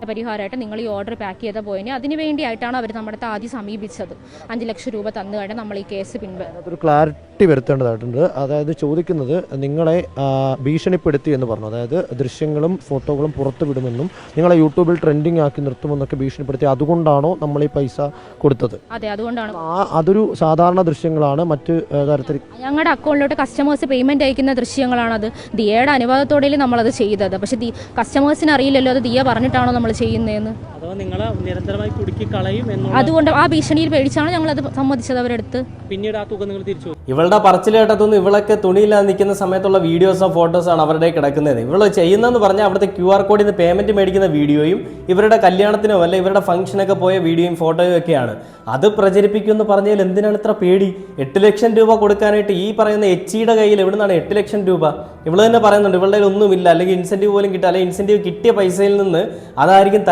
പരിഹാരമായിട്ട് നിങ്ങൾ ഈ order pack ചെയ്ത പോയിന് അതിന് വേണ്ടിയിട്ടാണ് അവർ നമ്മുടെ ആദ്യം സമീപിച്ചത്. 5 ലക്ഷം രൂപ തന്നു കഴിഞ്ഞാൽ നമ്മൾ ഈ കേസ് ഒരു ക്ലാരിറ്റി വരുത്തേണ്ടതായിട്ടുണ്ട്. അതായത് ചോദിക്കുന്നത് നിങ്ങളെ ഭീഷണിപ്പെടുത്തി എന്ന് പറഞ്ഞു, അതായത് ദൃശ്യങ്ങളും ഫോട്ടോകളും പുറത്തു വിടുമെന്നും നിങ്ങളെ യൂട്യൂബിൽ ട്രെൻഡിങ് ആക്കി നിർത്തുമെന്നൊക്കെ ഭീഷണിപ്പെടുത്തി, അതുകൊണ്ടാണോ നമ്മൾ ഈ പൈസ കൊടുത്തത്? അതെ, അതുകൊണ്ടാണ്. അതൊരു സാധാരണ ദൃശ്യങ്ങളാണ്, മറ്റ് തരത്തിൽ ഞങ്ങളുടെ അക്കൗണ്ടിലോട്ട് കസ്റ്റമേഴ്സ് പേയ്മെന്റ് അയക്കുന്ന ദൃശ്യങ്ങളാണത്. ദിയയുടെ അനുവാദത്തോടെ നമ്മളത് ചെയ്തത്. പക്ഷെ കസ്റ്റമേഴ്സിന് അറിയില്ലല്ലോ അത് ദിയ പറഞ്ഞിട്ടാണോ നമ്മൾ ചെയ്യുന്നതെന്ന്. അതുകൊണ്ട് ആ ഭീഷണിയിൽ പേടിച്ചാണ് ഞങ്ങൾ അത് സമ്മതിച്ചത് അവരെടുത്ത്. പിന്നീട് ആ തുക നിങ്ങൾ തിരിച്ചു. ഇവളുടെ പറച്ചിൽ കേട്ടതൊന്നും ഇവളൊക്കെ തുണിയില്ലാതെ നിൽക്കുന്ന സമയത്തുള്ള വീഡിയോസോ ഫോട്ടോസോ ആണ് അവരുടെ കിടക്കുന്നത്. ഇവള് ചെയ്യുന്നതെന്ന് പറഞ്ഞാൽ അവിടുത്തെ QR കോഡിൽ നിന്ന് പേയ്മെന്റ് മേടിക്കുന്ന വീഡിയോയും ഇവരുടെ കല്യാണത്തിനോ അല്ല ഇവരുടെ ഫംഗ്ഷനൊക്കെ പോയ വീഡിയോയും ഫോട്ടോയും ഒക്കെയാണ്. അത് പ്രചരിപ്പിക്കുമെന്ന് പറഞ്ഞാൽ എന്തിനാണ് ഇത്ര പേടി? 8 ലക്ഷം രൂപ കൊടുക്കാനായിട്ട് ഈ പറയുന്ന എച്ചിയുടെ കയ്യിൽ എവിടെ നിന്നാണ് 8 ലക്ഷം രൂപ? ഇവള് തന്നെ പറയുന്നുണ്ട് ഇവളുടെ ഒന്നുമില്ല, അല്ലെങ്കിൽ ഇൻസെന്റീവ് പോലും കിട്ടുക, അല്ലെങ്കിൽ ഇൻസെന്റീവ് കിട്ടിയ പൈസയിൽ നിന്ന് അതായിരിക്കും